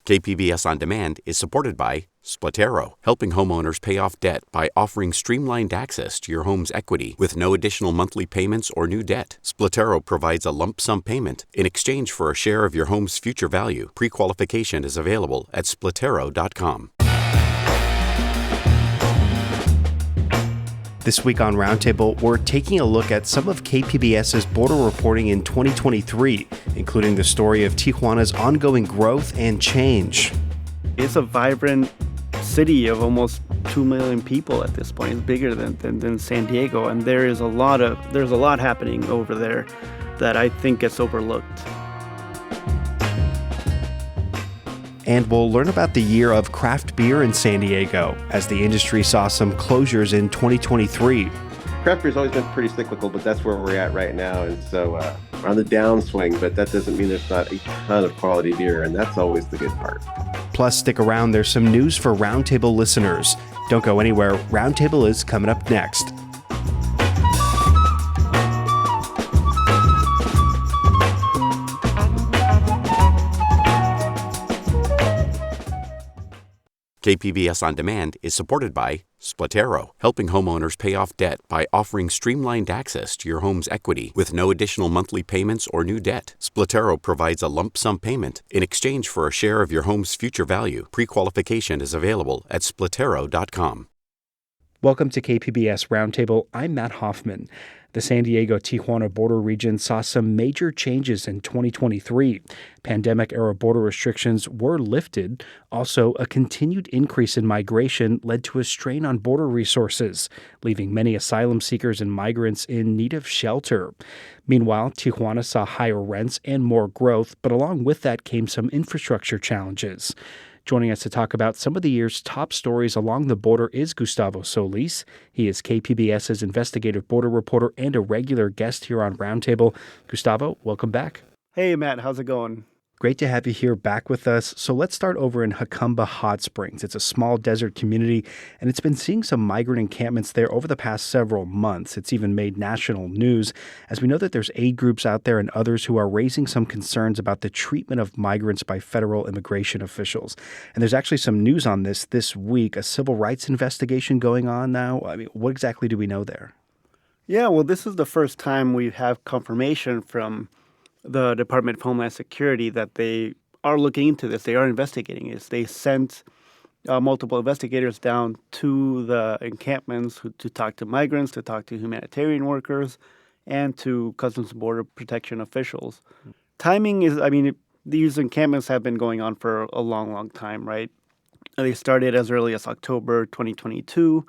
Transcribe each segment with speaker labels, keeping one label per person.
Speaker 1: KPBS On Demand is supported by Splatero, helping homeowners pay off debt by offering streamlined access to your home's equity with no additional monthly payments or new debt. Splatero provides a lump sum payment in exchange for a share of your home's future value. Pre-qualification is available at splatero.com.
Speaker 2: This week on Roundtable, we're taking a look at some of KPBS's border reporting in 2023, including the story of Tijuana's ongoing growth and change.
Speaker 3: It's a vibrant city of almost 2 million people at this point. It's bigger than San Diego, and there's a lot happening over there that I think gets overlooked.
Speaker 2: And we'll learn about the year of craft beer in San Diego as the industry saw some closures in 2023.
Speaker 4: Craft beer's always been pretty cyclical, but that's where we're at right now. And so we're on the downswing, but that doesn't mean there's not a ton of quality beer, and that's always the good part.
Speaker 2: Plus, stick around. There's some news for Roundtable listeners. Don't go anywhere. Roundtable is coming up next.
Speaker 1: KPBS On Demand is supported by Splatero, helping homeowners pay off debt by offering streamlined access to your home's equity with no additional monthly payments or new debt. Splatero provides a lump sum payment in exchange for a share of your home's future value. Pre-qualification is available at splatero.com.
Speaker 2: Welcome to KPBS Roundtable. I'm Matt Hoffman. The San Diego-Tijuana border region saw some major changes in 2023. Pandemic-era border restrictions were lifted. Also, a continued increase in migration led to a strain on border resources, leaving many asylum seekers and migrants in need of shelter. Meanwhile, Tijuana saw higher rents and more growth, but along with that came some infrastructure challenges. Joining us to talk about some of the year's top stories along the border is Gustavo Solis. He is KPBS's investigative border reporter and a regular guest here on Roundtable. Gustavo, welcome back.
Speaker 3: Hey, Matt, how's it going?
Speaker 2: Great to have you here back with us. So let's start over in Jacumba Hot Springs. It's a small desert community, and it's been seeing some migrant encampments there over the past several months. It's even made national news, as we know that there's aid groups out there and others who are raising some concerns about the treatment of migrants by federal immigration officials. And there's actually some news on this week, a civil rights investigation going on now. I mean, what exactly do we know there?
Speaker 3: Yeah, well, this is the first time we have confirmation from the Department of Homeland Security that they are looking into this. They are investigating this. They sent multiple investigators down to the encampments to talk to migrants, to talk to humanitarian workers, and to Customs and Border Protection officials. Timing is, these encampments have been going on for a long, long time, right? They started as early as October 2022.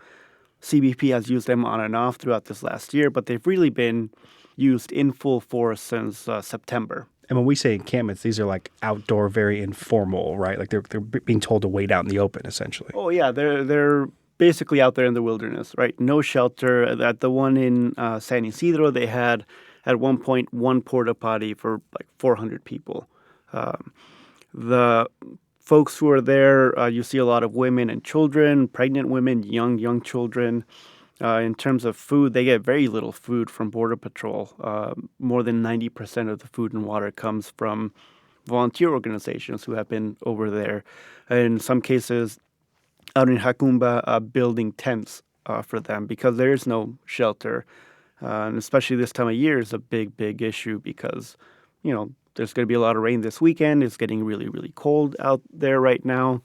Speaker 3: CBP has used them on and off throughout this last year, but they've really been used in full force since September.
Speaker 2: And when we say encampments, these are like outdoor, very informal, right? Like they're being told to wait out in the open, essentially.
Speaker 3: Oh, yeah. They're basically out there in the wilderness, right? No shelter. At the one in San Isidro, they had at one point one porta potty for like 400 people. The folks who are there, you see a lot of women and children, pregnant women, young children. In terms of food, they get very little food from Border Patrol. More than 90% of the food and water comes from volunteer organizations who have been over there. In some cases, out in Jacumba, building tents for them because there is no shelter. And especially this time of year is a big issue because, there's going to be a lot of rain this weekend. It's getting really, really cold out there right now.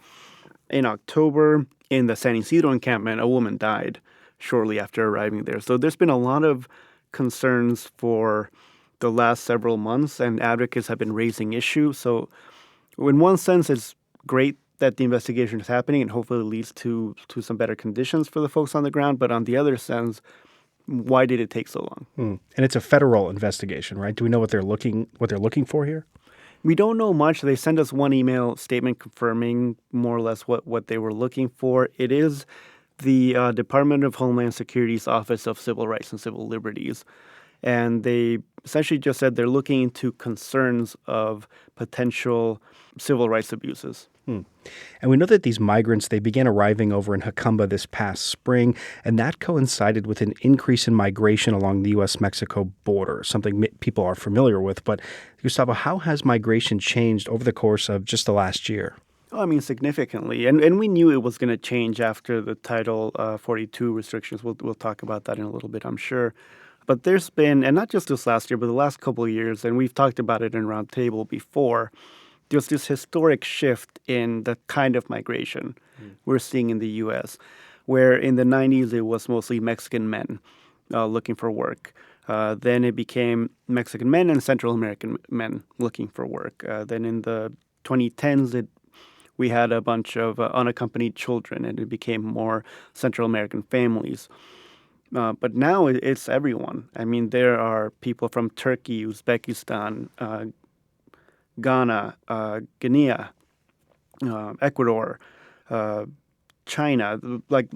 Speaker 3: In October, in the San Isidro encampment, a woman died shortly after arriving there. So there's been a lot of concerns for the last several months, and advocates have been raising issues. So in one sense, it's great that the investigation is happening and hopefully leads to some better conditions for the folks on the ground. But on the other sense, why did it take so long?
Speaker 2: And it's a federal investigation, right? Do we know what they're looking for here?
Speaker 3: We don't know much. They sent us one email statement confirming more or less what they were looking for. It is the Department of Homeland Security's Office of Civil Rights and Civil Liberties. And they essentially just said they're looking into concerns of potential civil rights abuses.
Speaker 2: And we know that these migrants, they began arriving over in Jacumba this past spring, and that coincided with an increase in migration along the U.S.-Mexico border, something people are familiar with. But, Gustavo, how has migration changed over the course of just the last year?
Speaker 3: Oh, I mean, significantly. And we knew it was going to change after the Title 42 restrictions. We'll talk about that in a little bit, I'm sure. But there's been, and not just this last year, but the last couple of years, and we've talked about it in Roundtable before, there's this historic shift in the kind of migration we're seeing in the U.S., where in the 90s it was mostly Mexican men looking for work. Then it became Mexican men and Central American men looking for work. Then in the 2010s, we had a bunch of unaccompanied children, and it became more Central American families. But now it's everyone. I mean, there are people from Turkey, Uzbekistan, Ghana, Guinea, Ecuador, China, like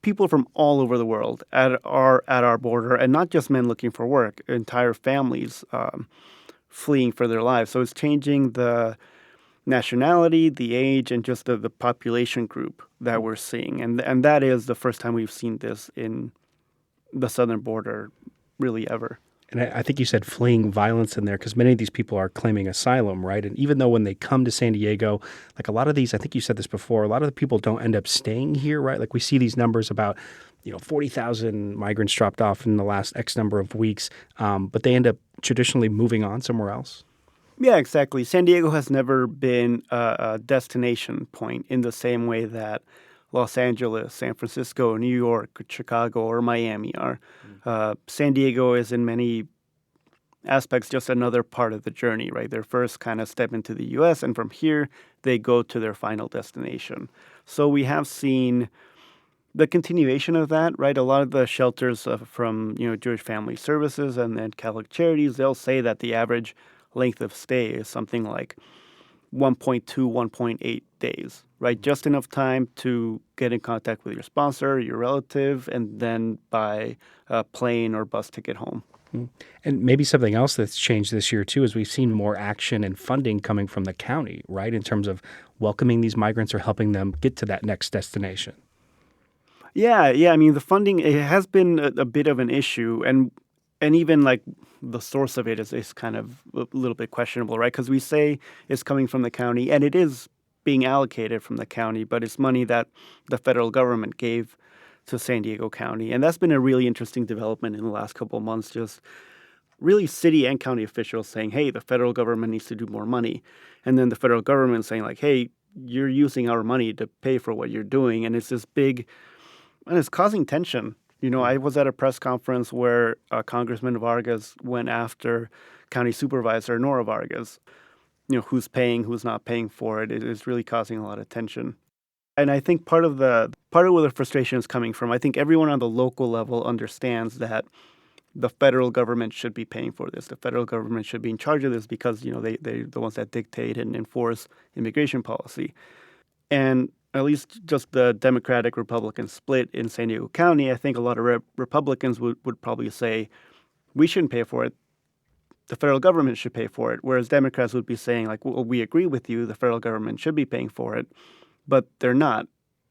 Speaker 3: people from all over the world at our border, and not just men looking for work, entire families fleeing for their lives. So it's changing the nationality, the age, and just the population group that we're seeing. And that is the first time we've seen this in the southern border really ever.
Speaker 2: And I think you said fleeing violence in there because many of these people are claiming asylum, right? And even though when they come to San Diego, like a lot of these, I think you said this before, a lot of the people don't end up staying here, right? Like we see these numbers about, 40,000 migrants dropped off in the last X number of weeks, but they end up traditionally moving on somewhere else.
Speaker 3: Yeah, exactly. San Diego has never been a destination point in the same way that Los Angeles, San Francisco, New York, Chicago, or Miami are. San Diego is in many aspects just another part of the journey, right? Their first kind of step into the U.S., and from here, they go to their final destination. So we have seen the continuation of that, right? A lot of the shelters from, Jewish Family Services and Catholic Charities, they'll say that the average length of stay is something like 1.2, 1.8 days, right? Just enough time to get in contact with your sponsor, your relative, and then buy a plane or bus ticket home.
Speaker 2: And maybe something else that's changed this year, too, is we've seen more action and funding coming from the county, right, in terms of welcoming these migrants or helping them get to that next destination.
Speaker 3: Yeah. I mean, the funding, it has been a bit of an issue, and even like the source of it is kind of a little bit questionable, right? Because we say it's coming from the county, and it is being allocated from the county, but it's money that the federal government gave to San Diego County. And that's been a really interesting development in the last couple of months, just really city and county officials saying, hey, the federal government needs to do more money. And then the federal government saying like, hey, you're using our money to pay for what you're doing. And it's this big, and it's causing tension. I was at a press conference where Congressman Vargas went after County Supervisor Nora Vargas. Who's paying, who's not paying for it. It is really causing a lot of tension. And I think part of where the frustration is coming from, I think everyone on the local level understands that the federal government should be paying for this. The federal government should be in charge of this because, they're the ones that dictate and enforce immigration policy. And at least just the Democratic-Republican split in San Diego County, I think a lot of Republicans would probably say, we shouldn't pay for it. The federal government should pay for it. Whereas Democrats would be saying, like, well, we agree with you. The federal government should be paying for it. But they're not.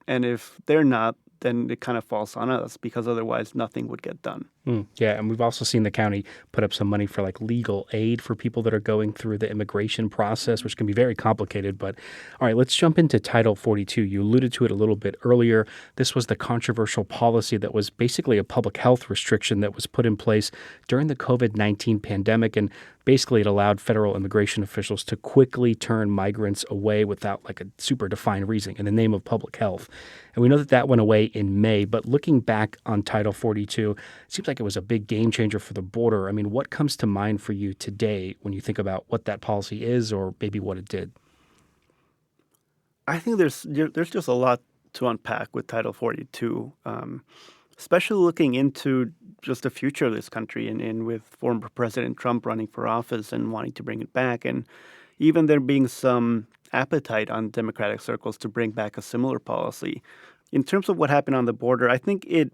Speaker 3: And if they're not, then it kind of falls on us because otherwise nothing would get done.
Speaker 2: Yeah, and we've also seen the county put up some money for like legal aid for people that are going through the immigration process, which can be very complicated. But all right, let's jump into Title 42. You alluded to it a little bit earlier. This was the controversial policy that was basically a public health restriction that was put in place during the COVID-19 pandemic. And basically it allowed federal immigration officials to quickly turn migrants away without like a super defined reason in the name of public health. And we know that went away in May. But looking back on Title 42, it seems like it was a big game changer for the border. I mean, what comes to mind for you today when you think about what that policy is or maybe what it did?
Speaker 3: I think there's just a lot to unpack with Title 42, especially looking into just the future of this country and with former President Trump running for office and wanting to bring it back. And even there being some appetite on Democratic circles to bring back a similar policy. In terms of what happened on the border, I think it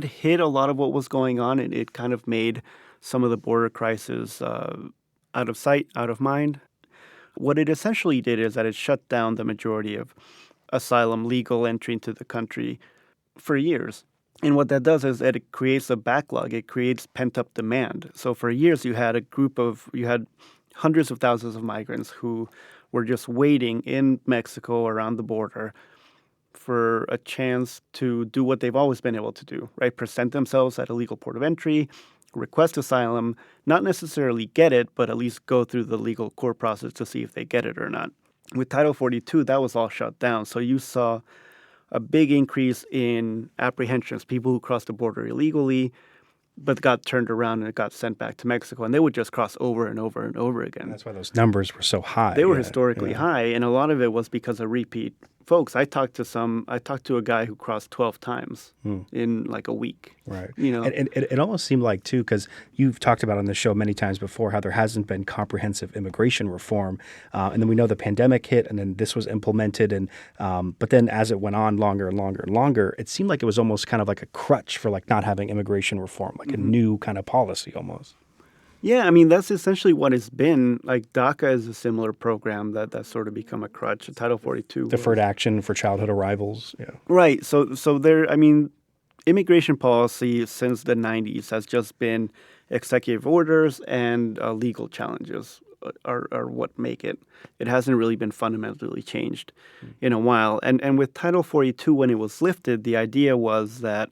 Speaker 3: hid a lot of what was going on, and it kind of made some of the border crisis out of sight, out of mind. What it essentially did is that it shut down the majority of asylum legal entry into the country for years. And what that does is that it creates a backlog. It creates pent-up demand. So for years, you had hundreds of thousands of migrants who were just waiting in Mexico around the border for a chance to do what they've always been able to do, right? Present themselves at a legal port of entry, request asylum, not necessarily get it, but at least go through the legal court process to see if they get it or not. With Title 42, that was all shut down. So you saw a big increase in apprehensions, people who crossed the border illegally, but got turned around and got sent back to Mexico. And they would just cross over and over and over again.
Speaker 2: That's why those numbers were so high.
Speaker 3: They were historically high, and a lot of it was because of repeat folks. I talked to a guy who crossed 12 times in like a week.
Speaker 2: Right.
Speaker 3: And
Speaker 2: it almost seemed like, too, because you've talked about on the show many times before how there hasn't been comprehensive immigration reform. And then we know the pandemic hit and then this was implemented. And but then as it went on longer and longer and longer, it seemed like it was almost kind of like a crutch for like not having immigration reform, like a new kind of policy almost.
Speaker 3: Yeah, I mean, that's essentially what it's been. Like DACA is a similar program that's sort of become a crutch. Title 42.
Speaker 2: Deferred action for childhood arrivals. Yeah.
Speaker 3: Right. So there, I mean, immigration policy since the 90s has just been executive orders and legal challenges are what make it. It hasn't really been fundamentally changed in a while. And with Title 42, when it was lifted, the idea was that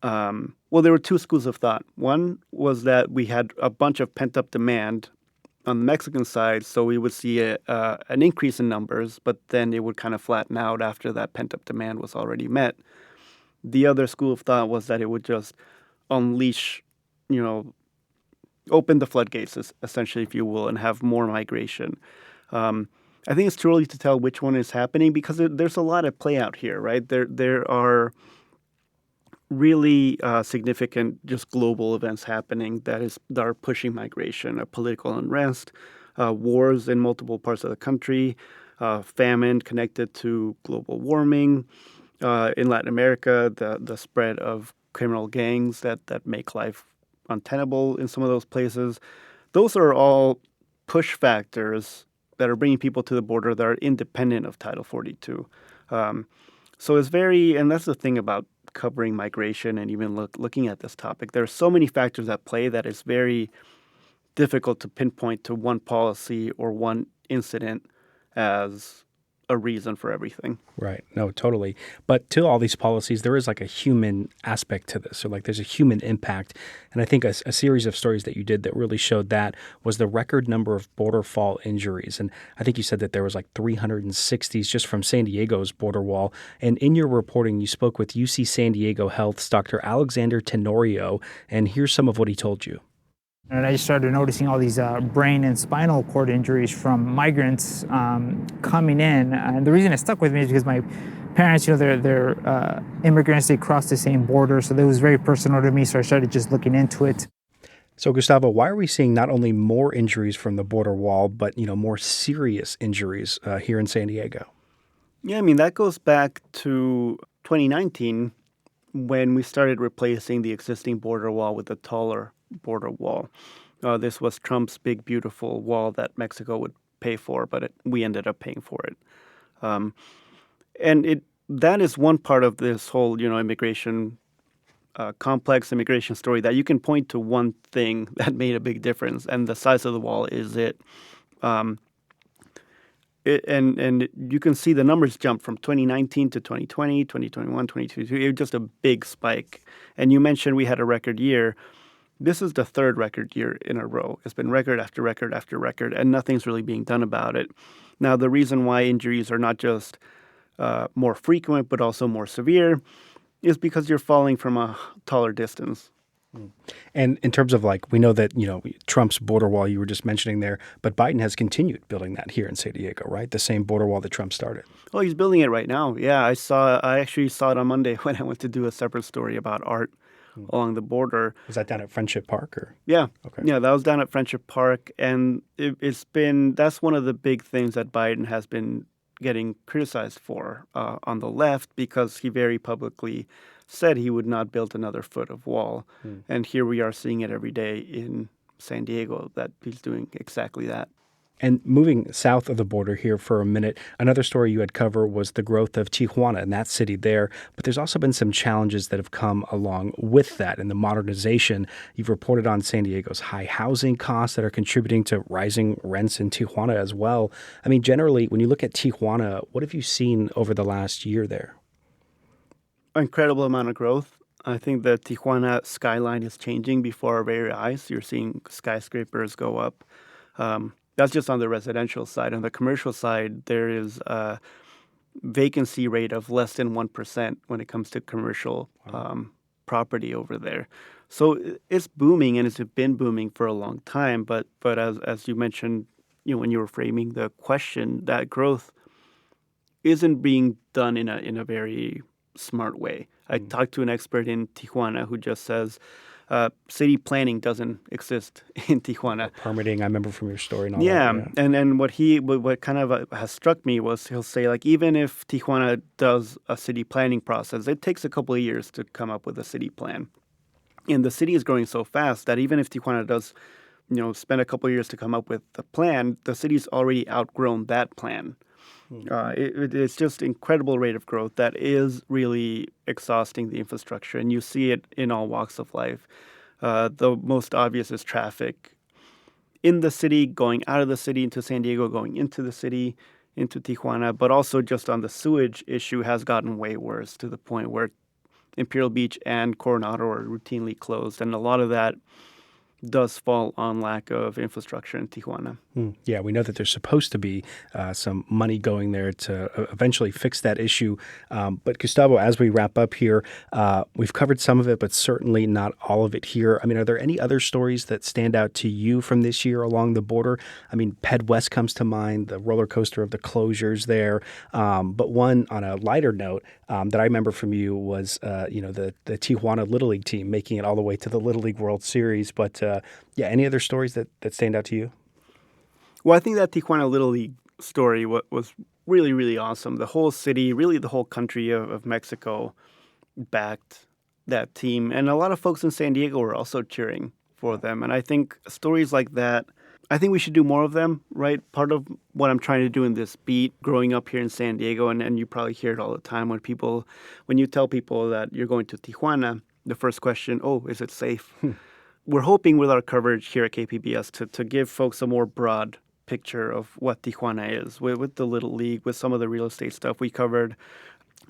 Speaker 3: well, there were two schools of thought. One was that we had a bunch of pent-up demand on the Mexican side, so we would see an increase in numbers, but then it would kind of flatten out after that pent-up demand was already met. The other school of thought was that it would just unleash, open the floodgates, essentially, if you will, and have more migration. I think it's too early to tell which one is happening because there's a lot of play out here, right? There are really significant just global events happening that are pushing migration, political unrest, wars in multiple parts of the country, famine connected to global warming. In Latin America, the spread of criminal gangs that make life untenable in some of those places. Those are all push factors that are bringing people to the border that are independent of Title 42. So it's and that's the thing about covering migration and even looking at this topic. There are so many factors at play that it's very difficult to pinpoint to one policy or one incident as a reason for everything.
Speaker 2: Right. No, totally. But to all these policies, there is like a human aspect to this. So like there's a human impact. And I think a series of stories that you did that really showed that was the record number of border fall injuries. And I think you said that there was like 360s just from San Diego's border wall. And in your reporting, you spoke with UC San Diego Health's Dr. Alexander Tenorio. And here's some of what he told you.
Speaker 5: And I just started noticing all these brain and spinal cord injuries from migrants coming in. And the reason it stuck with me is because my parents, they're immigrants. They crossed the same border. So that was very personal to me. So I started just looking into it.
Speaker 2: So, Gustavo, why are we seeing not only more injuries from the border wall, but, more serious injuries here in San Diego?
Speaker 3: Yeah, I mean, that goes back to 2019 when we started replacing the existing border wall with a taller border wall. This was Trump's big, beautiful wall that Mexico would pay for, but we ended up paying for it. And that is one part of this whole, immigration, complex immigration story that you can point to one thing that made a big difference, and the size of the wall is it. And you can see the numbers jump from 2019 to 2020, 2021, 2022. It was just a big spike. And you mentioned we had a record year. This is the third record year in a row. It's been record after record after record, and nothing's really being done about it. Now, the reason why injuries are not just more frequent, but also more severe is because you're falling from a taller distance.
Speaker 2: And in terms of we know that, Trump's border wall you were just mentioning there, but Biden has continued building that here in San Diego, right? The same border wall that Trump started.
Speaker 3: Oh, he's building it right now. Yeah, I actually saw it on Monday when I went to do a separate story about art along the border.
Speaker 2: Was that down at Friendship Park? Or?
Speaker 3: Yeah.
Speaker 2: Okay.
Speaker 3: Yeah, that was down at Friendship Park. And that's one of the big things that Biden has been getting criticized for on the left because he very publicly said he would not build another foot of wall. And here we are seeing it every day in San Diego that he's doing exactly that.
Speaker 2: And moving south of the border here for a minute, another story you had covered was the growth of Tijuana and that city there. But there's also been some challenges that have come along with that and the modernization. You've reported on San Diego's high housing costs that are contributing to rising rents in Tijuana as well. I mean, generally, when you look at Tijuana, what have you seen over the last year there?
Speaker 3: Incredible amount of growth. I think the Tijuana skyline is changing before our very eyes. You're seeing skyscrapers go up. That's just on the residential side. On the commercial side, there is a vacancy rate of less than 1% when it comes to commercial property over there. So it's booming, and it's been booming for a long time. But as you mentioned, when you were framing the question, that growth isn't being done in a very smart way. I talked to an expert in Tijuana who just says city planning doesn't exist in Tijuana.
Speaker 2: Permitting, I remember from your story and all
Speaker 3: Yeah,
Speaker 2: that.
Speaker 3: and what kind of has struck me was he'll say, like, even if Tijuana does a city planning process, it takes a couple of years to come up with a city plan. And the city is growing so fast that even if Tijuana does, spend a couple of years to come up with the plan, the city's already outgrown that plan. It's just incredible rate of growth that is really exhausting the infrastructure, and you see it in all walks of life. The most obvious is traffic in the city, going out of the city into San Diego, going into the city, into Tijuana, but also just on the sewage issue has gotten way worse to the point where Imperial Beach and Coronado are routinely closed, and a lot of that does fall on lack of infrastructure in Tijuana.
Speaker 2: Yeah, we know that there's supposed to be some money going there to eventually fix that issue. But Gustavo, as we wrap up here, we've covered some of it, but certainly not all of it here. I mean, are there any other stories that stand out to you from this year along the border? I mean, Ped West comes to mind, the roller coaster of the closures there. But one on a lighter note that I remember from you was, the Tijuana Little League team making it all the way to the Little League World Series. But any other stories that stand out to you?
Speaker 3: Well, I think that Tijuana Little League story was really, really awesome. The whole city, really the whole country of Mexico backed that team. And a lot of folks in San Diego were also cheering for them. And I think stories like that, I think we should do more of them, right? Part of what I'm trying to do in this beat, growing up here in San Diego, and you probably hear it all the time when you tell people that you're going to Tijuana, the first question, is it safe? We're hoping with our coverage here at KPBS to give folks a more broad picture of what Tijuana is with the Little League, with some of the real estate stuff we covered.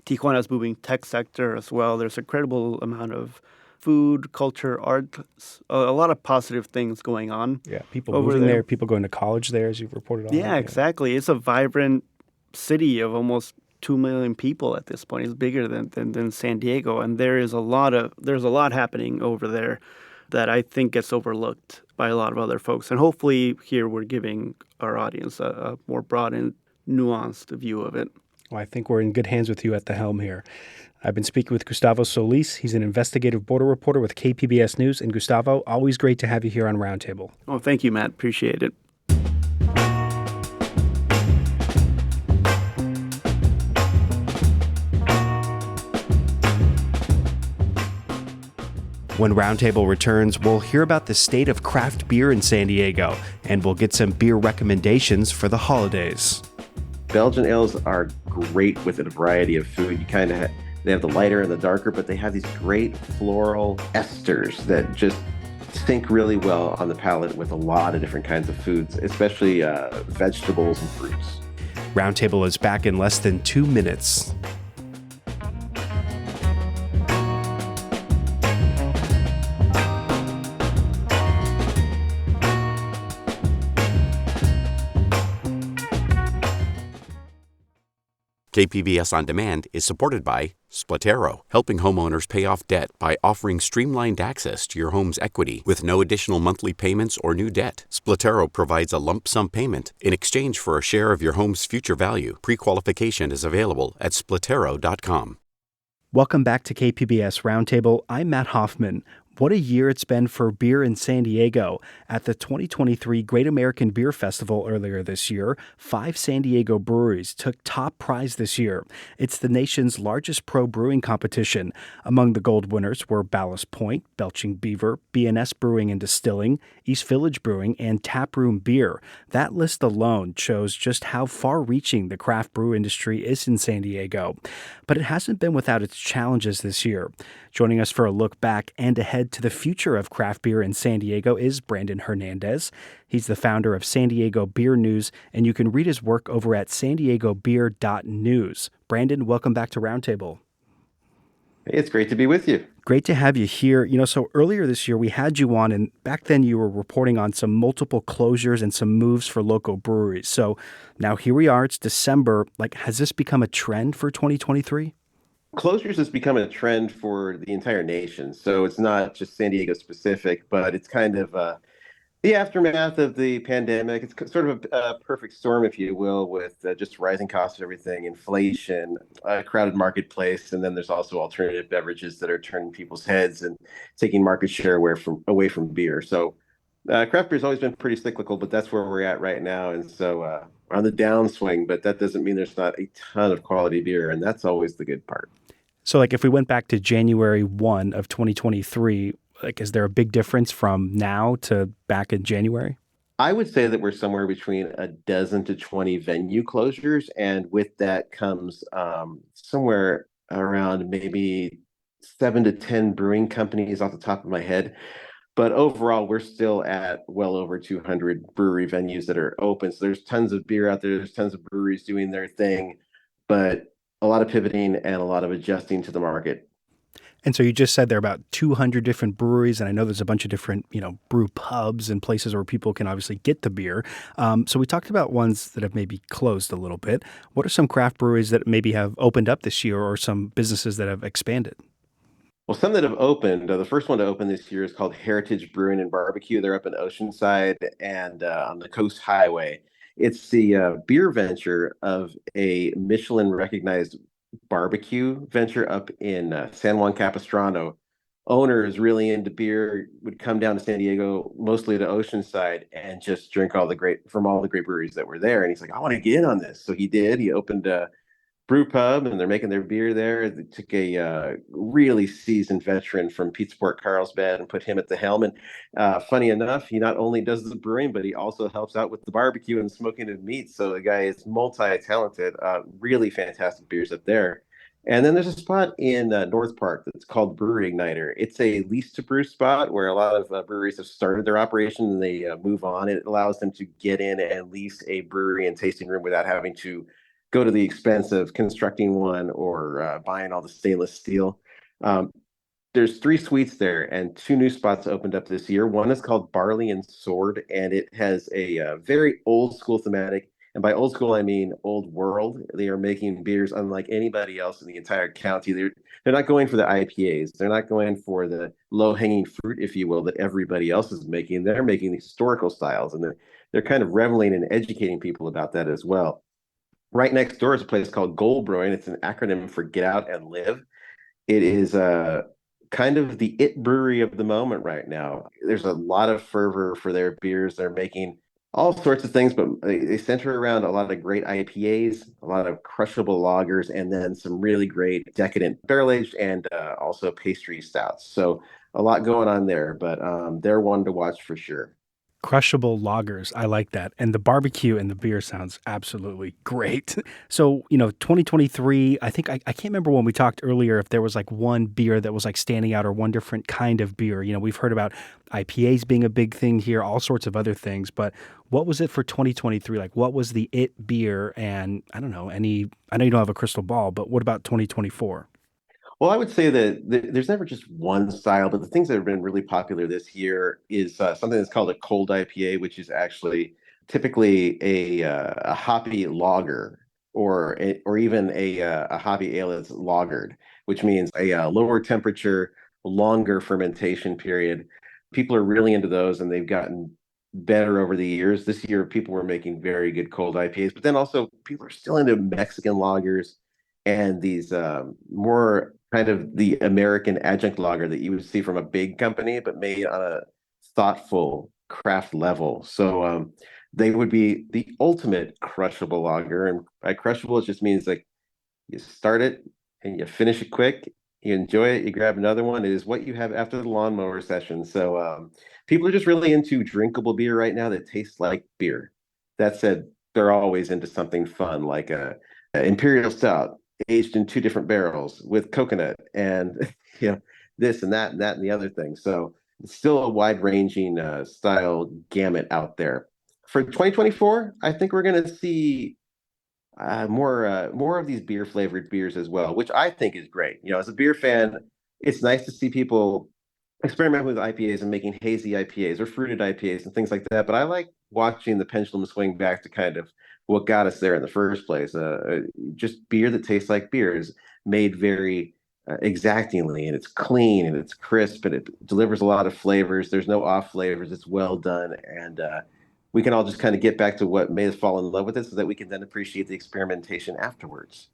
Speaker 3: Tijuana's booming tech sector as well. There's an incredible amount of food, culture, art, a lot of positive things going on.
Speaker 2: Yeah, people moving there, people going to college there, as you've reported on.
Speaker 3: Yeah, exactly. It's a vibrant city of almost 2 million people at this point. It's bigger than San Diego, and there's a lot happening over there that I think gets overlooked by a lot of other folks. And hopefully here we're giving our audience a more broad and nuanced view of it.
Speaker 2: Well, I think we're in good hands with you at the helm here. I've been speaking with Gustavo Solis. He's an investigative border reporter with KPBS News. And Gustavo, always great to have you here on Roundtable.
Speaker 3: Oh, thank you, Matt. Appreciate it.
Speaker 2: When Roundtable returns, we'll hear about the state of craft beer in San Diego, and we'll get some beer recommendations for the holidays.
Speaker 4: Belgian ales are great with a variety of food. They have the lighter and the darker, but they have these great floral esters that just sync really well on the palate with a lot of different kinds of foods, especially vegetables and fruits.
Speaker 2: Roundtable is back in less than 2 minutes.
Speaker 1: KPBS On Demand is supported by Splatero, helping homeowners pay off debt by offering streamlined access to your home's equity with no additional monthly payments or new debt. Splatero provides a lump sum payment in exchange for a share of your home's future value. Pre-qualification is available at splatero.com.
Speaker 2: Welcome back to KPBS Roundtable. I'm Matt Hoffman. What a year it's been for beer in San Diego. At the 2023 Great American Beer Festival earlier this year, 5 San Diego breweries took top prize this year. It's the nation's largest pro brewing competition. Among the gold winners were Ballast Point, Belching Beaver, B&S Brewing and Distilling, East Village Brewing, and Taproom Beer. That list alone shows just how far-reaching the craft brew industry is in San Diego. But it hasn't been without its challenges this year. Joining us for a look back and ahead to the future of craft beer in San Diego is Brandon Hernandez. He's the founder of San Diego Beer News, and you can read his work over at sandiegobeer.news. Brandon, welcome back to Roundtable.
Speaker 4: It's great to be with you.
Speaker 2: Great to have you here. So earlier this year we had you on, and back then you were reporting on some multiple closures and some moves for local breweries. So now here we are, it's December. Has this become a trend for 2023?
Speaker 4: Closures has become a trend for the entire nation. So it's not just San Diego specific, but it's kind of the aftermath of the pandemic. It's sort of a perfect storm, if you will, with just rising costs of everything, inflation, a crowded marketplace, and then there's also alternative beverages that are turning people's heads and taking market share away from beer. So craft beer's always been pretty cyclical, but that's where we're at right now. And so we're on the downswing, but that doesn't mean there's not a ton of quality beer, and that's always the good part.
Speaker 2: So if we went back to January 1 of 2023, is there a big difference from now to back in January?
Speaker 4: I would say that we're somewhere between a dozen to 20 venue closures. And with that comes somewhere around maybe 7 to 10 brewing companies off the top of my head. But overall, we're still at well over 200 brewery venues that are open. So there's tons of beer out there. There's tons of breweries doing their thing, but a lot of pivoting and a lot of adjusting to the market.
Speaker 2: And so you just said there are about 200 different breweries, and I know there's a bunch of different, brew pubs and places where people can obviously get the beer. So we talked about ones that have maybe closed a little bit. What are some craft breweries that maybe have opened up this year, or some businesses that have expanded?
Speaker 4: Well, some that have opened, the first one to open this year is called Heritage Brewing and Barbecue. They're up in Oceanside and on the Coast Highway. It's the beer venture of a Michelin-recognized barbecue venture up in San Juan Capistrano. Owner is really into beer, would come down to San Diego, mostly to Oceanside, and just drink all the great breweries that were there. And he's like, I want to get in on this. So he did. He opened a brew pub, and they're making their beer there. They took a really seasoned veteran from Pizza Port Carlsbad and put him at the helm. And funny enough, he not only does the brewing, but he also helps out with the barbecue and smoking of meat. So the guy is multi-talented. Really fantastic beers up there. And then there's a spot in North Park that's called Brewery Igniter. It's a lease to brew spot where a lot of breweries have started their operation and they move on. It allows them to get in and lease a brewery and tasting room without having to go to the expense of constructing one or buying all the stainless steel. There's 3 suites there, and 2 new spots opened up this year. One is called Barley and Sword, and it has a very old school thematic. And by old school, I mean old world. They are making beers unlike anybody else in the entire county. They're not going for the IPAs. They're not going for the low-hanging fruit, if you will, that everybody else is making. They're making the historical styles, and they're kind of reveling and educating people about that as well. Right next door is a place called Gold Brewing. It's an acronym for Get Out and Live. It is kind of the it brewery of the moment right now. There's a lot of fervor for their beers. They're making all sorts of things, but they center around a lot of great IPAs, a lot of crushable lagers, and then some really great decadent barrel-aged and also pastry stouts. So a lot going on there, but they're one to watch for sure.
Speaker 2: Crushable lagers. I like that. And the barbecue and the beer sounds absolutely great. So, 2023, I think I can't remember when we talked earlier if there was one beer that was standing out or one different kind of beer. We've heard about IPAs being a big thing here, all sorts of other things. But what was it for 2023? What was the it beer? And I don't know, I know you don't have a crystal ball, but what about 2024?
Speaker 4: Well, I would say that there's never just one style, but the things that have been really popular this year is something that's called a cold IPA, which is actually typically a hoppy lager or even a hoppy ale that's lagered, which means a lower temperature, longer fermentation period. People are really into those, and they've gotten better over the years. This year, people were making very good cold IPAs, but then also people are still into Mexican lagers and these more kind of the American adjunct lager that you would see from a big company, but made on a thoughtful craft level. So they would be the ultimate crushable lager. And by crushable, it just means like you start it and you finish it quick. You enjoy it. You grab another one. It is what you have after the lawnmower session. So people are just really into drinkable beer right now that tastes like beer. That said, they're always into something fun like a imperial stout aged in two different barrels with coconut and this and that and the other thing. So it's still a wide ranging style gamut out there. For 2024, I think we're going to see more of these beer flavored beers as well, which I think is great. As a beer fan, it's nice to see people experiment with IPAs and making hazy IPAs or fruited IPAs and things like that. But I like watching the pendulum swing back to kind of what got us there in the first place. Just beer that tastes like beer is made very exactingly, and it's clean and it's crisp and it delivers a lot of flavors. There's no off flavors. It's well done, and we can all just kind of get back to what made us fall in love with it so that we can then appreciate the experimentation afterwards.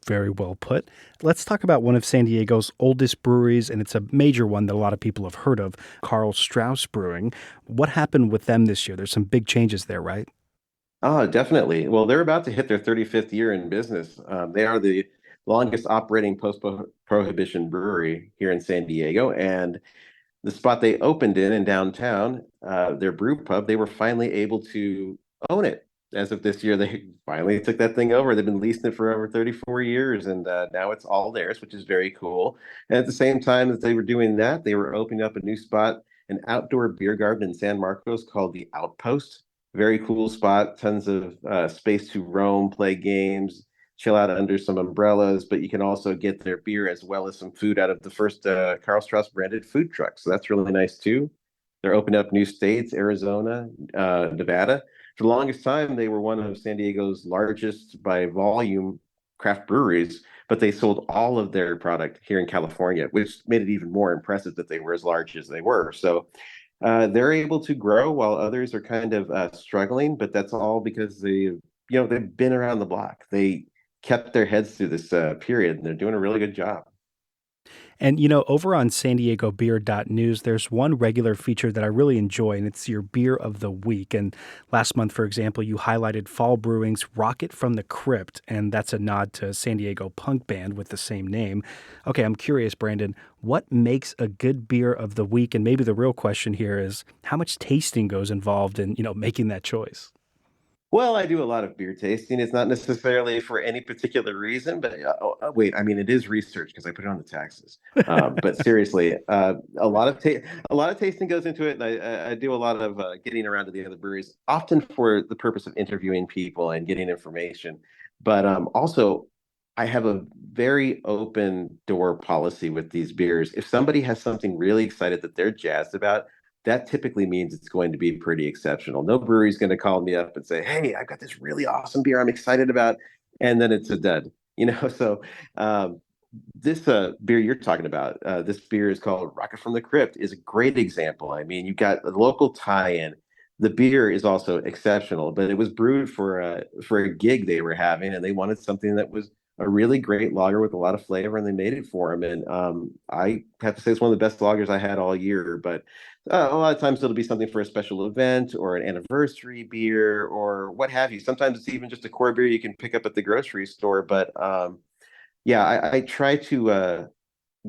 Speaker 2: Very well put. Let's talk about one of San Diego's oldest breweries, and it's a major one that a lot of people have heard of, Karl Strauss Brewing. What happened with them this year? There's some big changes there, right?
Speaker 4: Oh, definitely. Well, they're about to hit their 35th year in business. They are the longest operating post-prohibition brewery here in San Diego, and the spot they opened in downtown, their brew pub, they were finally able to own it. As of this year, they finally took that thing over. They've been leasing it for over 34 years, and now it's all theirs, which is very cool. And at the same time as they were doing that, they were opening up a new spot, an outdoor beer garden in San Marcos called the Outpost. Very cool spot, tons of space to roam, play games, chill out under some umbrellas, but you can also get their beer as well as some food out of the first Karl Strauss branded food truck. So that's really nice too. They're opening up new states, Arizona, Nevada. For the longest time, they were one of San Diego's largest by volume craft breweries, but they sold all of their product here in California, which made it even more impressive that they were as large as they were. So they're able to grow while others are kind of struggling, but that's all because they've been around the block. They kept their heads through this period, and they're doing a really good job.
Speaker 2: And, over on San Diego Beer.news, there's one regular feature that I really enjoy, and it's your beer of the week. And last month, for example, you highlighted Fall Brewing's Rocket from the Crypt, and that's a nod to San Diego punk band with the same name. Okay, I'm curious, Brandon, what makes a good beer of the week? And maybe the real question here is how much tasting goes involved in, making that choice?
Speaker 4: Well, I do a lot of beer tasting. It's not necessarily for any particular reason, but wait, I mean, it is research because I put it on the taxes. But seriously, a lot of tasting goes into it, and I do a lot of getting around to the other breweries, often for the purpose of interviewing people and getting information. But also, I have a very open door policy with these beers. If somebody has something really excited that they're jazzed about, that typically means it's going to be pretty exceptional. No brewery's going to call me up and say, "Hey, I've got this really awesome beer I'm excited about," and then it's a dud. So this beer you're talking about, this beer is called Rocket from the Crypt, is a great example. I mean, you got a local tie-in. The beer is also exceptional, but it was brewed for a gig they were having, and they wanted something that was a really great lager with a lot of flavor, and they made it for him. And I have to say it's one of the best lagers I had all year. But a lot of times it'll be something for a special event or an anniversary beer or what have you. Sometimes it's even just a core beer you can pick up at the grocery store. But yeah, I try to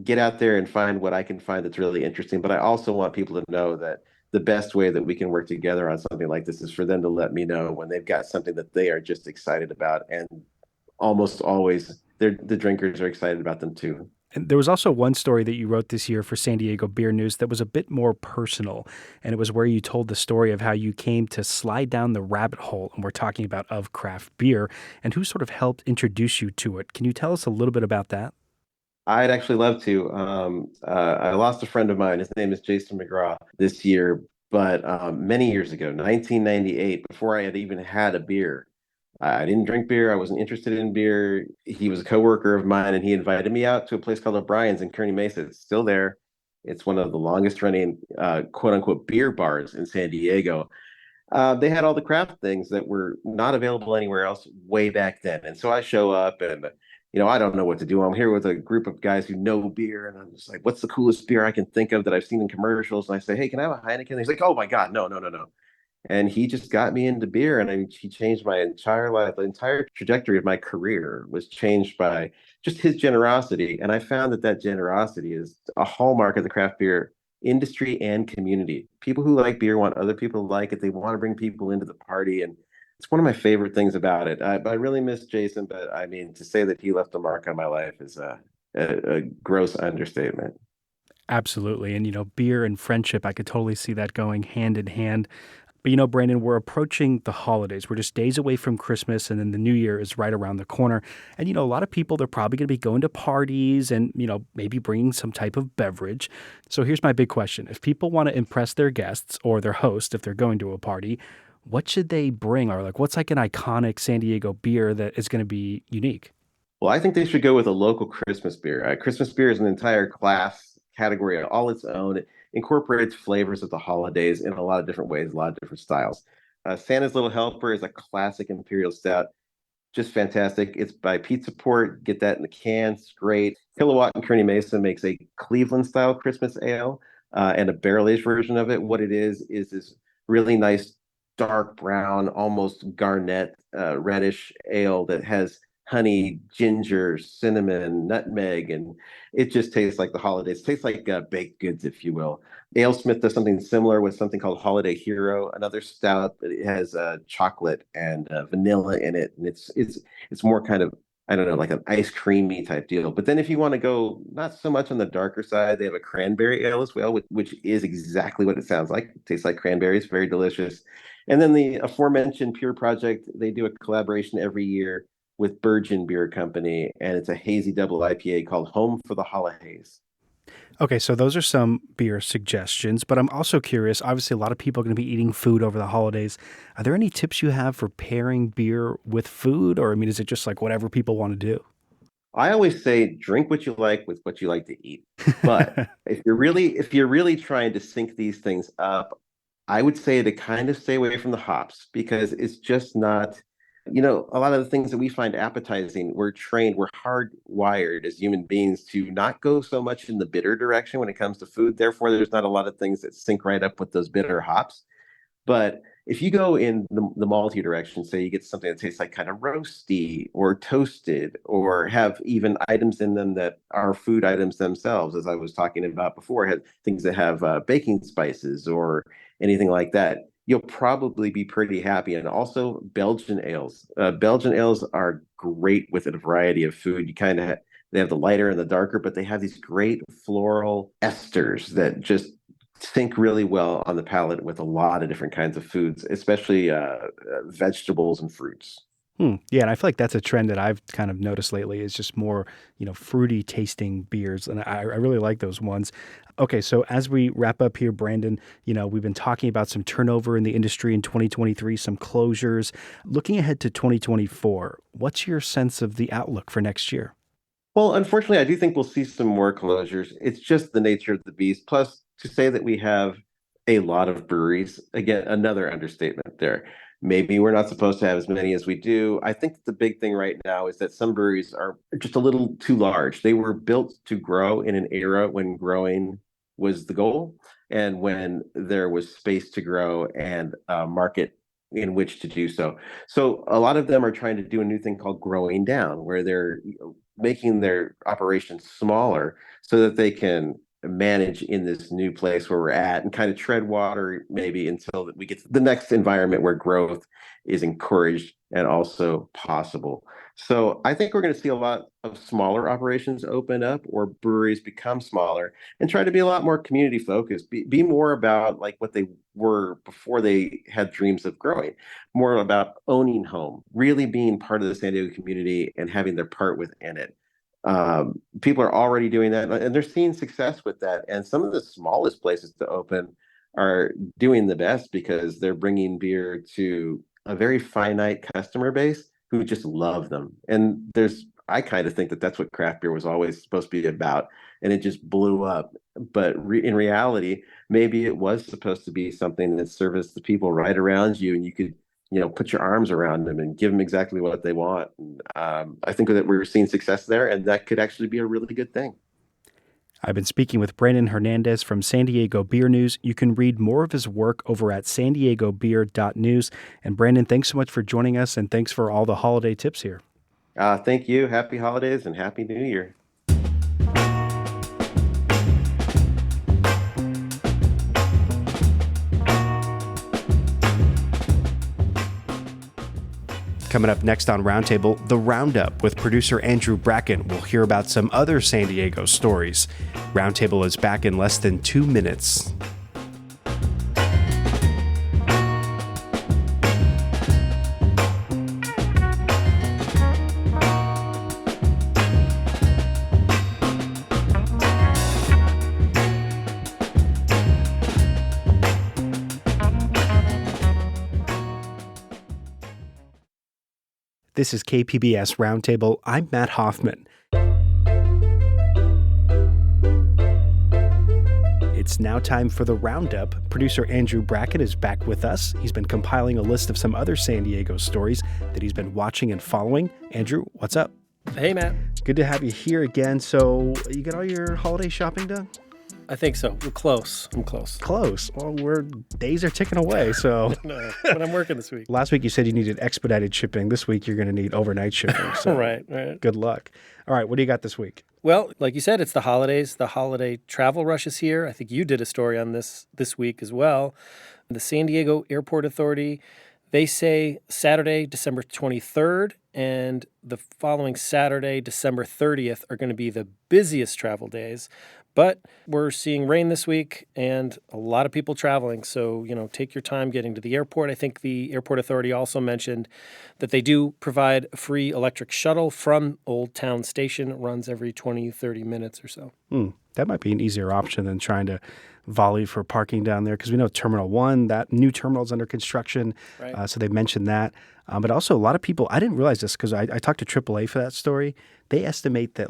Speaker 4: get out there and find what I can find that's really interesting. But I also want people to know that the best way that we can work together on something like this is for them to let me know when they've got something that they are just excited about. And almost always the drinkers are excited about them too.
Speaker 2: And there was also one story that you wrote this year for San Diego Beer News that was a bit more personal, and it was where you told the story of how you came to slide down the rabbit hole, and we're talking about of craft beer, and who sort of helped introduce you to it. Can you tell us a little bit about that?
Speaker 4: I'd actually love to. I lost a friend of mine. His name is Jason McGraw this year, but many years ago, 1998, before I had even had a beer. I didn't drink beer. I wasn't interested in beer. He was a coworker of mine, and he invited me out to a place called O'Brien's in Kearny Mesa. It's still there. It's one of the longest running quote unquote beer bars in San Diego. They had all the craft things that were not available anywhere else way back then. And so I show up and, I don't know what to do. I'm here with a group of guys who know beer. And I'm just like, what's the coolest beer I can think of that I've seen in commercials? And I say, hey, can I have a Heineken? And he's like, oh my God, no, no, no, no. And he just got me into beer, and he changed my entire life. The entire trajectory of my career was changed by just his generosity. And I found that generosity is a hallmark of the craft beer industry and community. People who like beer want other people to like it. They want to bring people into the party, and it's one of my favorite things about it. I really miss Jason, but I mean, to say that he left a mark on my life is a gross understatement.
Speaker 2: Absolutely. And, beer and friendship, I could totally see that going hand in hand. But, Brandon, we're approaching the holidays. We're just days away from Christmas, and then the new year is right around the corner. And, a lot of people, they're probably going to be going to parties and, maybe bringing some type of beverage. So here's my big question. If people want to impress their guests or their host, if they're going to a party, what should they bring? Or what's like an iconic San Diego beer that is going to be unique?
Speaker 4: Well, I think they should go with a local Christmas beer. Christmas beer is an entire class category all its own. It incorporates flavors of the holidays in a lot of different ways, a lot of different styles. Santa's Little Helper is a classic imperial stout, just fantastic. It's by Pizza Port. Get that in the can. It's great. Kilowatt and Kearney Mesa makes a Cleveland style Christmas ale and a barrel aged version of it. What it is this really nice dark brown, almost garnet, reddish ale that has honey, ginger, cinnamon, nutmeg, and it just tastes like the holidays. It tastes like baked goods, if you will. AleSmith does something similar with something called Holiday Hero, another stout that it has chocolate and vanilla in it, and it's more kind of, I don't know, like an ice creamy type deal. But then if you want to go not so much on the darker side, they have a cranberry ale as well, which is exactly what it sounds like. It tastes like cranberries, very delicious. And then the aforementioned Pure Project, they do a collaboration every year with Virgin Beer Company, and it's a hazy double IPA called Home for the Holidays.
Speaker 2: Okay, so those are some beer suggestions, but I'm also curious. Obviously, a lot of people are going to be eating food over the holidays. Are there any tips you have for pairing beer with food, or is it just like whatever people want to do?
Speaker 4: I always say drink what you like with what you like to eat. But if you're really trying to sync these things up, I would say to kind of stay away from the hops because it's just not, a lot of the things that we find appetizing, we're hardwired as human beings to not go so much in the bitter direction when it comes to food. Therefore, there's not a lot of things that sync right up with those bitter hops. But if you go in the malty direction, say you get something that tastes like kind of roasty or toasted, or have even items in them that are food items themselves, as I was talking about before, had things that have baking spices or anything like that, you'll probably be pretty happy. And also Belgian ales. Belgian ales are great with a variety of food. They have the lighter and the darker, but they have these great floral esters that just sync really well on the palate with a lot of different kinds of foods, especially vegetables and fruits.
Speaker 2: Yeah, and I feel like that's a trend that I've kind of noticed lately is just more, fruity tasting beers. And I really like those ones. Okay, so as we wrap up here, Brandon, we've been talking about some turnover in the industry in 2023, some closures. Looking ahead to 2024, what's your sense of the outlook for next year?
Speaker 4: Well, unfortunately, I do think we'll see some more closures. It's just the nature of the beast. Plus, to say that we have a lot of breweries, again, another understatement there. Maybe we're not supposed to have as many as we do. I think the big thing right now is that some breweries are just a little too large. They were built to grow in an era when growing was the goal and when there was space to grow and a market in which to do so. So a lot of them are trying to do a new thing called growing down, where they're making their operations smaller so that they can manage in this new place where we're at and kind of tread water maybe until we get to the next environment where growth is encouraged and also possible. So I think we're going to see a lot of smaller operations open up or breweries become smaller and try to be a lot more community focused, be more about like what they were before they had dreams of growing, more about owning home, really being part of the San Diego community and having their part within it. People are already doing that and they're seeing success with that. And some of the smallest places to open are doing the best because they're bringing beer to a very finite customer base who just love them. And I kind of think that that's what craft beer was always supposed to be about, and it just blew up. But in reality, maybe it was supposed to be something that serviced the people right around you, and you could, put your arms around them and give them exactly what they want. And, I think that we're seeing success there, and that could actually be a really good thing.
Speaker 2: I've been speaking with Brandon Hernandez from San Diego Beer News. You can read more of his work over at sandiegobeer.news. And Brandon, thanks so much for joining us, and thanks for all the holiday tips here.
Speaker 4: Thank you. Happy holidays and Happy New Year.
Speaker 2: Coming up next on Roundtable, The Roundup with producer Andrew Bracken. We'll hear about some other San Diego stories. Roundtable is back in less than 2 minutes. This is KPBS Roundtable. I'm Matt Hoffman. It's now time for the Roundup. Producer Andrew Bracken is back with us. He's been compiling a list of some other San Diego stories that he's been watching and following. Andrew, what's up?
Speaker 6: Hey, Matt.
Speaker 2: Good to have you here again. So, you got all your holiday shopping done?
Speaker 6: I think so. I'm close.
Speaker 2: Close. Well, days are ticking away, so.
Speaker 6: No, but I'm working this week.
Speaker 2: Last week you said you needed expedited shipping. This week you're going to need overnight shipping. So
Speaker 6: Right.
Speaker 2: Good luck. All right, what do you got this week?
Speaker 6: Well, like you said, it's the holidays. The holiday travel rush is here. I think you did a story on this week as well. The San Diego Airport Authority, they say Saturday, December 23rd, and the following Saturday, December 30th, are going to be the busiest travel days. But we're seeing rain this week and a lot of people traveling. So, take your time getting to the airport. I think the Airport Authority also mentioned that they do provide a free electric shuttle from Old Town Station. It runs every 20, 30 minutes or so.
Speaker 2: That might be an easier option than trying to volley for parking down there, because we know Terminal 1, that new terminal is under construction.
Speaker 6: Right.
Speaker 2: So they mentioned that. But also a lot of people, I didn't realize this because I talked to AAA for that story. They estimate that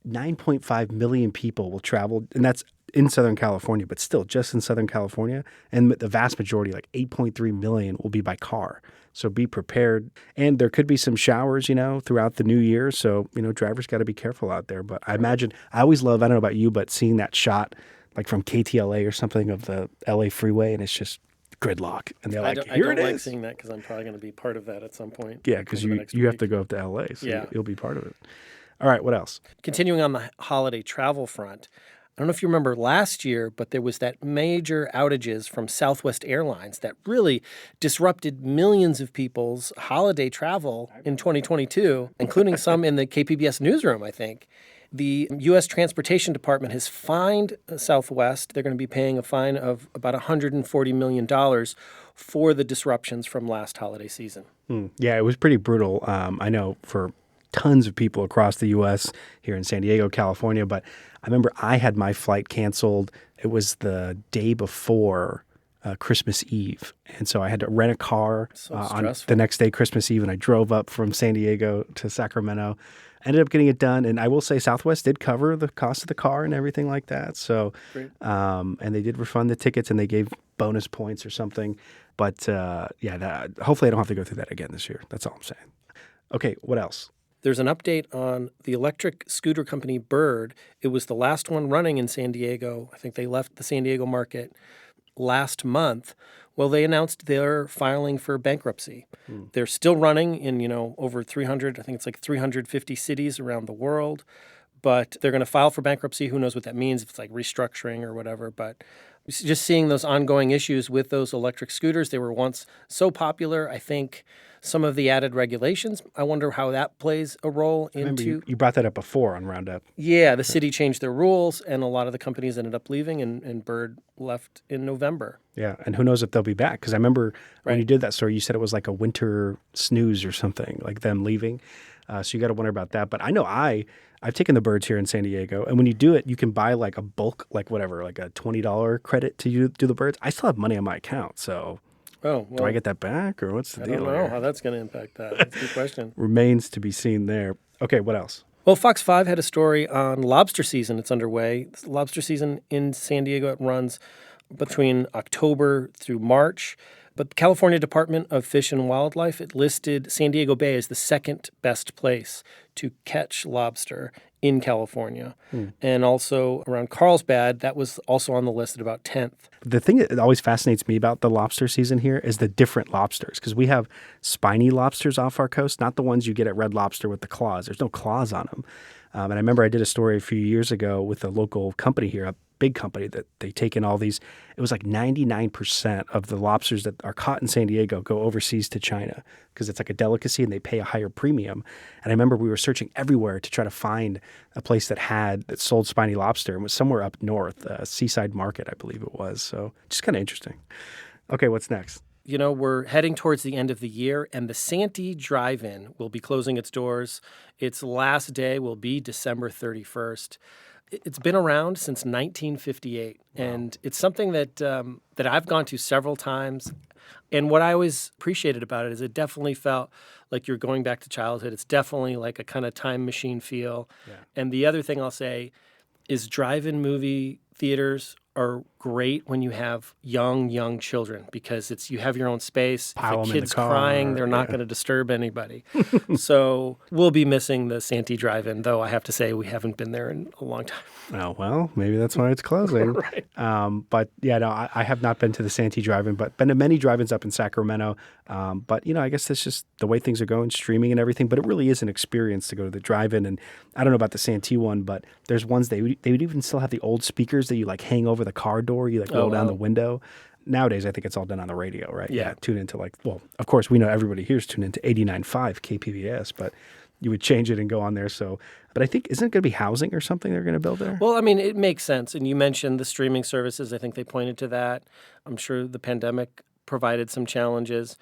Speaker 2: 9.5 million people will travel, and that's in Southern California, but still just in Southern California. And the vast majority, 8.3 million, will be by car. So be prepared. And there could be some showers, throughout the new year. So, drivers got to be careful out there. But I imagine, I always love, I don't know about you, but seeing that shot from KTLA or something of the LA freeway, and it's just gridlock. And they're here it is.
Speaker 6: I don't like seeing that because I'm probably going to be part of that at some point.
Speaker 2: Yeah, because you have to go up to LA, so
Speaker 6: yeah.
Speaker 2: You'll be part of it. All right, what else?
Speaker 6: Continuing on the holiday travel front, I don't know if you remember last year, but there was that major outages from Southwest Airlines that really disrupted millions of people's holiday travel in 2022, including some in the KPBS newsroom, I think. The U.S. Transportation Department has fined Southwest. They're going to be paying a fine of about $140 million for the disruptions from last holiday season.
Speaker 2: Yeah, it was pretty brutal. I know for tons of people across the U.S. here in San Diego, California. But I remember I had my flight canceled. It was the day before Christmas Eve. And so I had to rent a car on the next day, Christmas Eve. And I drove up from San Diego to Sacramento. Ended up getting it done. And I will say Southwest did cover the cost of the car and everything like that. So, and they did refund the tickets and they gave bonus points or something. But hopefully I don't have to go through that again this year. That's all I'm saying. Okay, what else?
Speaker 6: There's an update on the electric scooter company Bird. It was the last one running in San Diego. I think they left the San Diego market last month. Well, they announced they're filing for bankruptcy. They're still running in, over 300, I think it's 350 cities around the world. But they're going to file for bankruptcy. Who knows what that means, if it's restructuring or whatever. But just seeing those ongoing issues with those electric scooters, they were once so popular. I think some of the added regulations, I wonder how that plays a role into...
Speaker 2: You brought that up before on Roundup.
Speaker 6: Yeah, the city changed their rules, and a lot of the companies ended up leaving, and Bird left in November.
Speaker 2: Yeah, and who knows if they'll be back, because I remember when you did that story, you said it was like a winter snooze or something, like them leaving. So you got to wonder about that. But I know I've taken the Birds here in San Diego, and when you do it, you can buy a bulk, a $20 credit to do the Birds. I still have money on my account, so...
Speaker 6: Oh, well,
Speaker 2: do I get that back, or what's the deal?
Speaker 6: I don't know how that's going to impact that. That's a good question.
Speaker 2: Remains to be seen there. Okay, what else?
Speaker 6: Well, Fox 5 had a story on lobster season. It's underway. Lobster season in San Diego, it runs between October through March. But the California Department of Fish and Wildlife, it listed San Diego Bay as the second best place to catch lobster in California. And also around Carlsbad, that was also on the list at about 10th.
Speaker 2: The thing that always fascinates me about the lobster season here is the different lobsters, because we have spiny lobsters off our coast, not the ones you get at Red Lobster with the claws. There's no claws on them. And I remember I did a story a few years ago with a local company here, a big company, that they take in all these. It was like 99% of the lobsters that are caught in San Diego go overseas to China because it's like a delicacy and they pay a higher premium. And I remember we were searching everywhere to try to find a place that sold spiny lobster, and was somewhere up north, Seaside Market, I believe it was. So just kind of interesting. Okay, what's next?
Speaker 6: You know, we're heading towards the end of the year, and the Santee Drive-In will be closing its doors. Its last day will be December 31st. It's been around since 1958, and it's something that I've gone to several times. And what I always appreciated about it is it definitely felt like you're going back to childhood. It's definitely like a kind of time machine feel. Yeah. And the other thing I'll say is drive-in movie theaters are great when you have young children, because you have your own space.
Speaker 2: Pile
Speaker 6: if a
Speaker 2: them in
Speaker 6: kid's
Speaker 2: the car,
Speaker 6: crying, they're not going to disturb anybody. So we'll be missing the Santee Drive-In, though I have to say we haven't been there in a long time.
Speaker 2: Oh, well, maybe that's why it's closing.
Speaker 6: Right.
Speaker 2: But yeah, no, I have not been to the Santee Drive-In, but been to many drive-ins up in Sacramento. But, I guess that's just the way things are going, streaming and everything. But it really is an experience to go to the drive-in. And I don't know about the Santee one, but there's ones they would even still have the old speakers that you like hang over the car door. You like roll down the window. Nowadays, I think it's all done on the radio, right?
Speaker 6: Yeah.
Speaker 2: Tune into of course, we know everybody here's tuned into 89.5 KPBS, but you would change it and go on there. So, but I think, isn't it going to be housing or something they're going to build there?
Speaker 6: Well, I mean, it makes sense. And you mentioned the streaming services. I think they pointed to that. I'm sure the pandemic provided some challenges.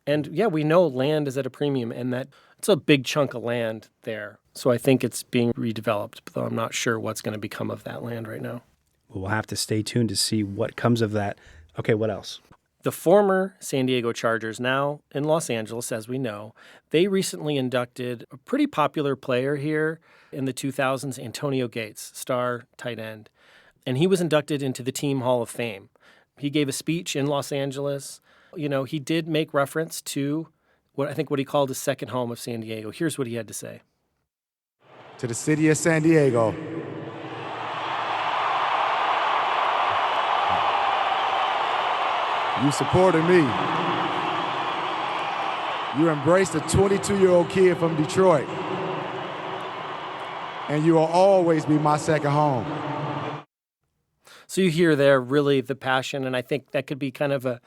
Speaker 6: And yeah, we know land is at a premium, and that it's a big chunk of land there. So I think it's being redeveloped, though I'm not sure what's going to become of that land right now.
Speaker 2: We'll have to stay tuned to see what comes of that. Okay, what else?
Speaker 6: The former San Diego Chargers, now in Los Angeles, as we know, they recently inducted a pretty popular player here in the 2000s, Antonio Gates, star tight end. And he was inducted into the Team Hall of Fame. He gave a speech in Los Angeles. He did make reference to what he called his second home of San Diego. Here's what he had to say.
Speaker 7: To the city of San Diego, you supported me. You embraced a 22-year-old kid from Detroit. And you will always be my second home.
Speaker 6: So you hear there really the passion, and I think that could be kind of a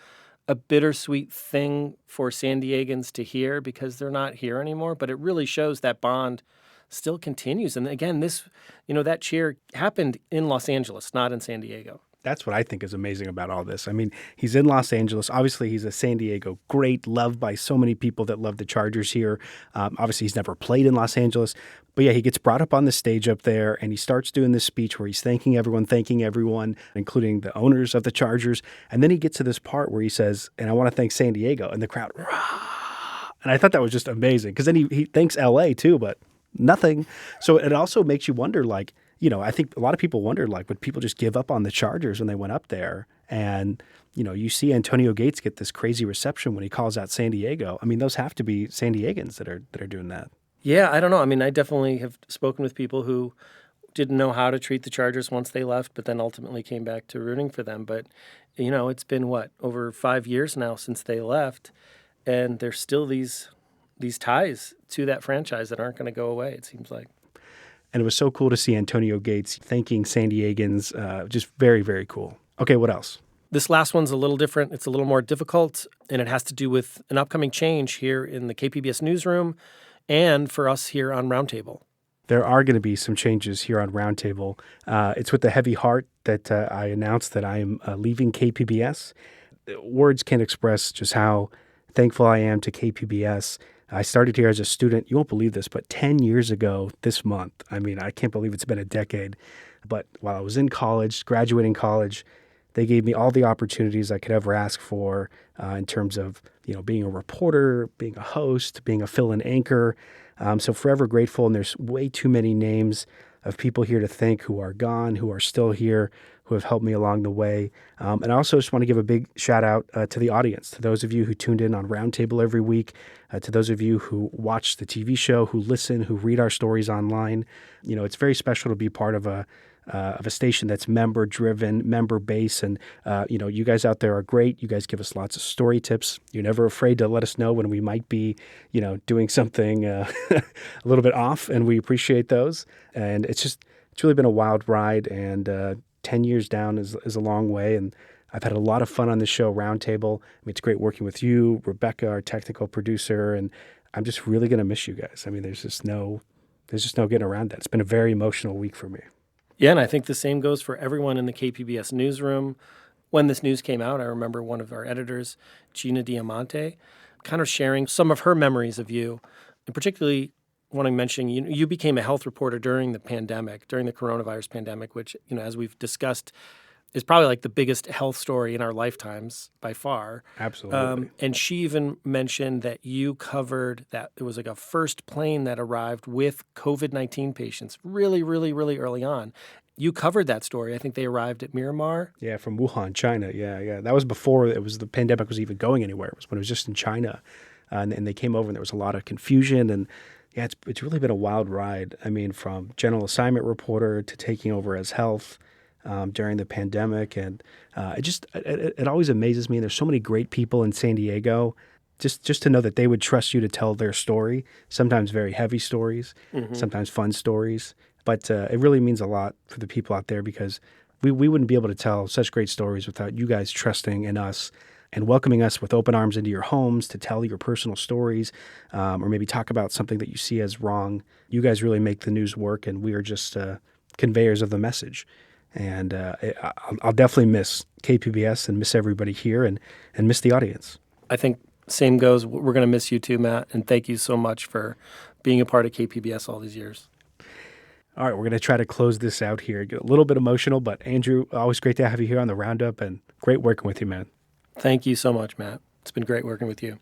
Speaker 6: bittersweet thing for San Diegans to hear, because they're not here anymore, but it really shows that bond still continues. And again, that cheer happened in Los Angeles, not in San Diego.
Speaker 2: That's what I think is amazing about all this. I mean, he's in Los Angeles. Obviously, he's a San Diego great, loved by so many people that love the Chargers here. Obviously, he's never played in Los Angeles. But yeah, he gets brought up on the stage up there, and he starts doing this speech where he's thanking everyone, including the owners of the Chargers. And then he gets to this part where he says, and I want to thank San Diego, and the crowd, rah! And I thought that was just amazing, because then he thanks L.A. too, but nothing. So it also makes you wonder, I think a lot of people wondered, would people just give up on the Chargers when they went up there? And, you see Antonio Gates get this crazy reception when he calls out San Diego. I mean, those have to be San Diegans that are doing that.
Speaker 6: Yeah, I don't know. I mean, I definitely have spoken with people who didn't know how to treat the Chargers once they left, but then ultimately came back to rooting for them. But, it's been, over 5 years now since they left, and there's still these ties to that franchise that aren't going to go away, it seems like.
Speaker 2: And it was so cool to see Antonio Gates thanking San Diegans. Just very, very cool. Okay, what else?
Speaker 6: This last one's a little different. It's a little more difficult, and it has to do with an upcoming change here in the KPBS newsroom and for us here on Roundtable.
Speaker 2: There are going to be some changes here on Roundtable. It's with a heavy heart that I announced that I am leaving KPBS. Words can't express just how thankful I am to KPBS. I started here as a student. You won't believe this, but 10 years ago this month. I mean, I can't believe it's been a decade. But while I was in college, graduating college, they gave me all the opportunities I could ever ask for in terms of, being a reporter, being a host, being a fill-in anchor. So forever grateful, and there's way too many names of people here to thank who are gone, who are still here, who have helped me along the way. And I also just want to give a big shout out to the audience, to those of you who tuned in on Roundtable every week, to those of you who watch the TV show, who listen, who read our stories online. It's very special to be part of a station that's member-driven, member-based, and you guys out there are great. You guys give us lots of story tips. You're never afraid to let us know when we might be, doing something a little bit off, and we appreciate those. And it's really been a wild ride, and 10 years down is a long way, and I've had a lot of fun on this show, Roundtable. It's great working with you, Rebecca, our technical producer, and I'm just really going to miss you guys. There's just no getting around that. It's been a very emotional week for me.
Speaker 6: Yeah, and I think the same goes for everyone in the KPBS newsroom. When this news came out, I remember one of our editors, Gina Diamante, kind of sharing some of her memories of you, and particularly wanting to mention you became a health reporter during the pandemic, during the coronavirus pandemic, which, as we've discussed, is probably like the biggest health story in our lifetimes by far.
Speaker 2: Absolutely.
Speaker 6: And she even mentioned that you covered that it was like a first plane that arrived with COVID-19 patients really, really, really early on. You covered that story. I think they arrived at Miramar.
Speaker 2: Yeah, from Wuhan, China. Yeah. That was before the pandemic was even going anywhere. It was when it was just in China. And they came over, and there was a lot of confusion. And yeah, it's really been a wild ride. From general assignment reporter to taking over as health during the pandemic. And it always amazes me. And there's so many great people in San Diego. Just to know that they would trust you to tell their story, sometimes very heavy stories, sometimes fun stories. But it really means a lot for the people out there, because we wouldn't be able to tell such great stories without you guys trusting in us and welcoming us with open arms into your homes to tell your personal stories, or maybe talk about something that you see as wrong. You guys really make the news work, and we are just conveyors of the message. And I'll definitely miss KPBS and miss everybody here and miss the audience.
Speaker 6: I think same goes. We're going to miss you too, Matt, and thank you so much for being a part of KPBS all these years.
Speaker 2: All right, we're going to try to close this out here. Get a little bit emotional, but Andrew, always great to have you here on the Roundup, and great working with you, man.
Speaker 6: Thank you so much, Matt. It's been great working with you.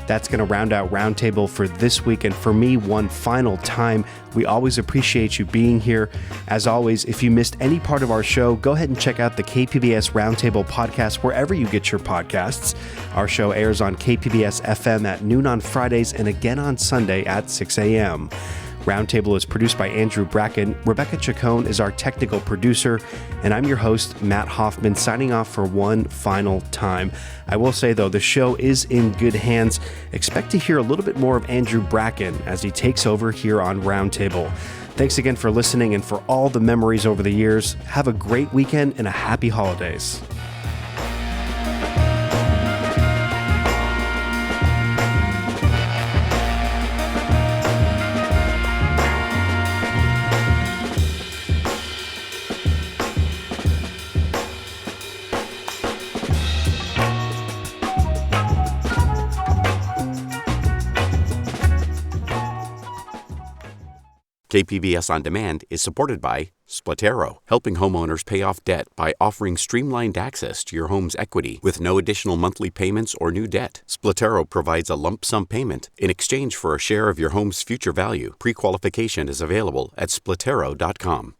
Speaker 2: That's going to round out Roundtable for this week. And for me, one final time, we always appreciate you being here. As always, if you missed any part of our show, go ahead and check out the KPBS Roundtable podcast wherever you get your podcasts. Our show airs on KPBS FM at noon on Fridays and again on Sunday at 6 a.m. Roundtable is produced by Andrew Bracken. Rebecca Chacon is our technical producer, and I'm your host, Matt Hoffman, signing off for one final time. I will say, though, the show is in good hands. Expect to hear a little bit more of Andrew Bracken as he takes over here on Roundtable. Thanks again for listening and for all the memories over the years. Have a great weekend and a happy holidays.
Speaker 1: KPBS On Demand is supported by Splatero, helping homeowners pay off debt by offering streamlined access to your home's equity with no additional monthly payments or new debt. Splatero provides a lump sum payment in exchange for a share of your home's future value. Pre-qualification is available at splatero.com.